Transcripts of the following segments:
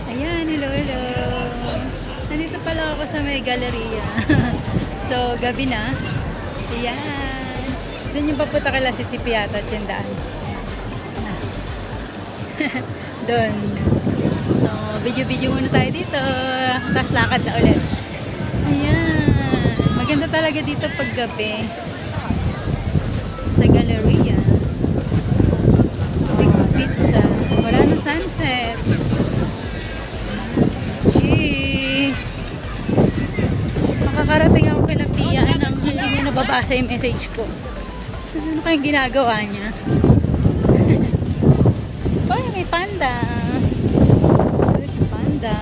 Ayan, hello, hello. Nandito pala ako sa may galleria. So, gabi na. Ayan. Doon yung papunta kay Sisipi yata at yung daan. Doon. So, video-video muna tayo dito. Tapos lakad na ulit. Ayan. Maganda talaga dito pag gabi. Sa galleria. Big pizza. Wala nang sunset. Gee. Makakarating ako kay Lapia nang hindi niya nababasa yung message ko. Ano kayong ginagawa niya? Ay, may panda. There's a panda.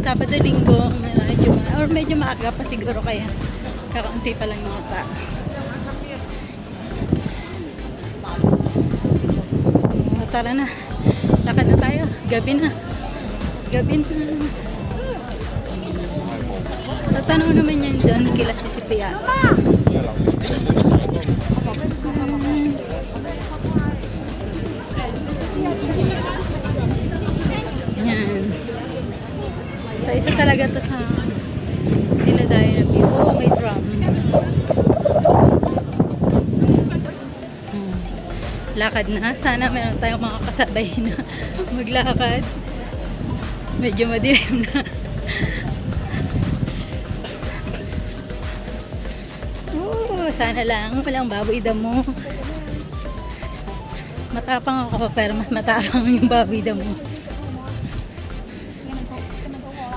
Sabado, linggo, medyo maaga pa siguro kaya kakaunti pa lang mga tao. Tara na, lakad na tayo, gabi na. Tatanaw naman yan doon kila Sisipi yata. Yan. So, isa talaga to sa dinadayo na view. Oh, may tram. Lakad na. Sana meron tayong mga kasabay na maglakad. Medyo madilim na. Sana lang. Walang baboy damo. Matapang ako pero mas matapang yung baboy damo.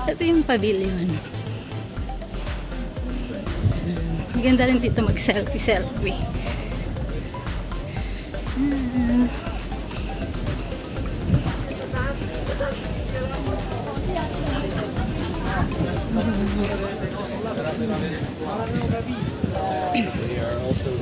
Ito yung pavilion. Maganda rin dito mag-selfie. They are also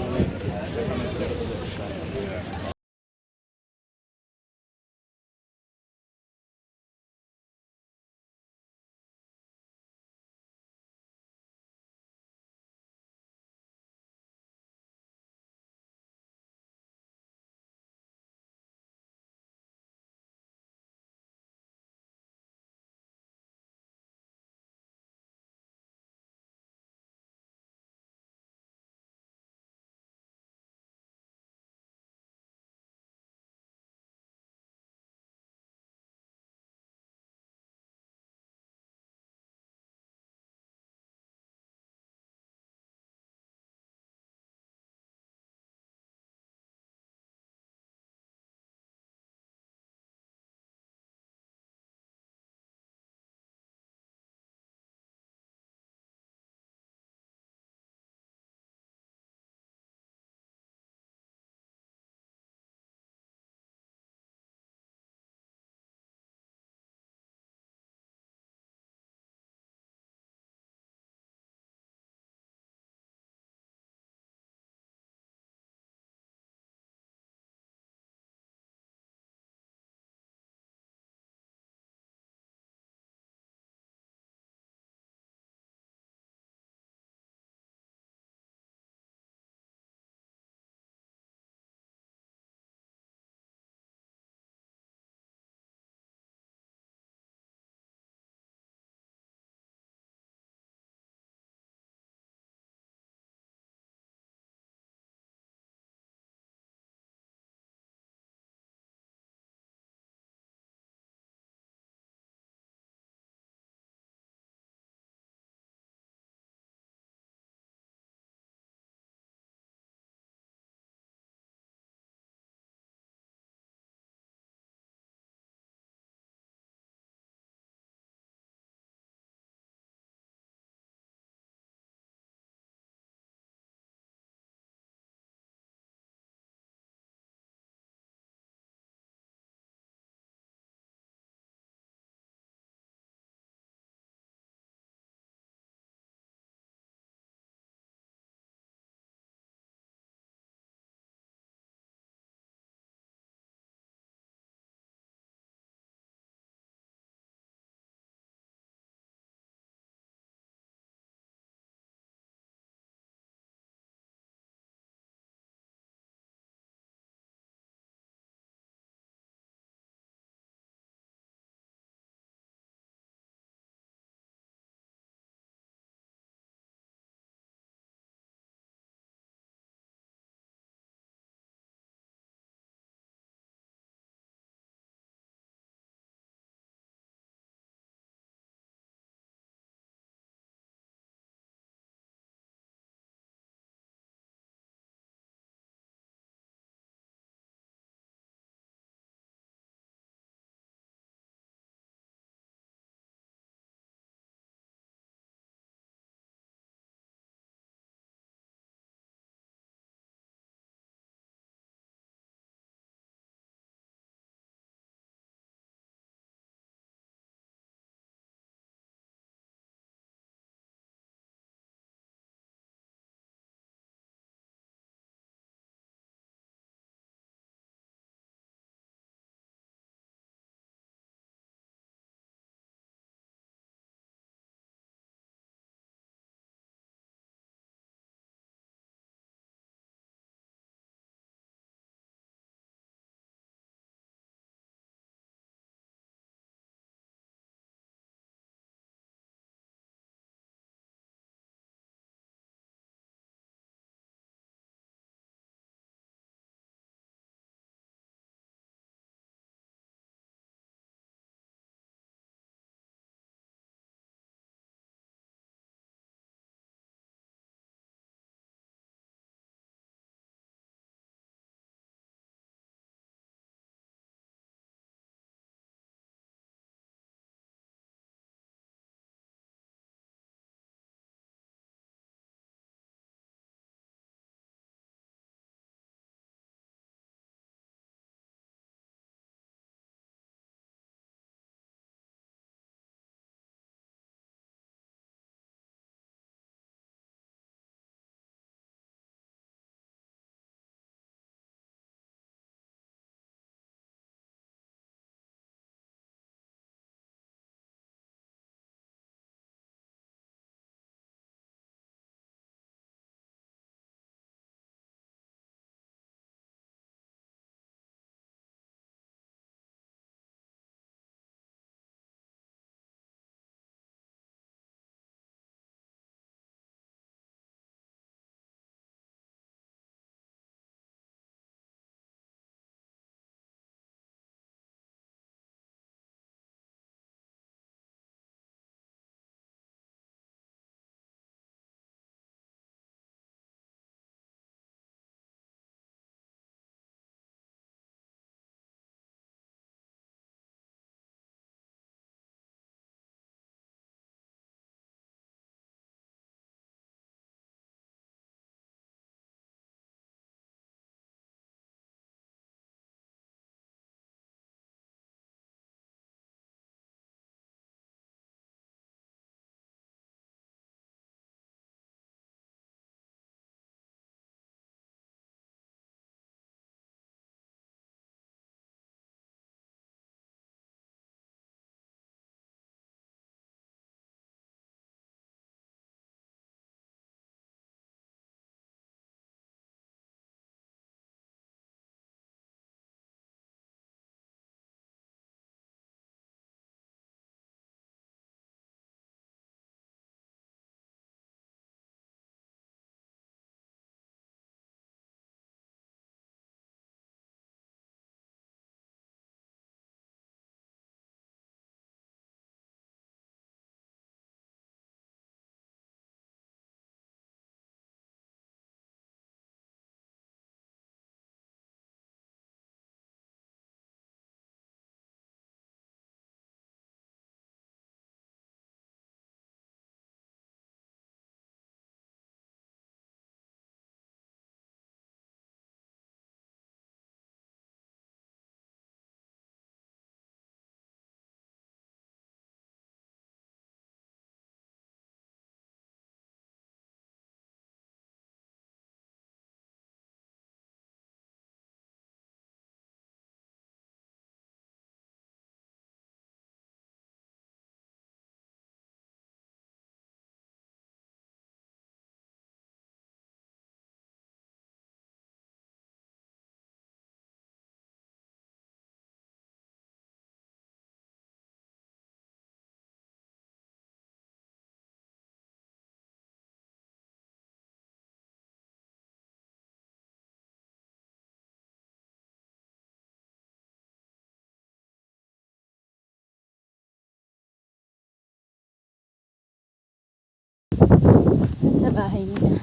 Sa bahay nila.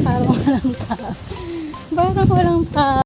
Parang walang tao. Parang walang tao.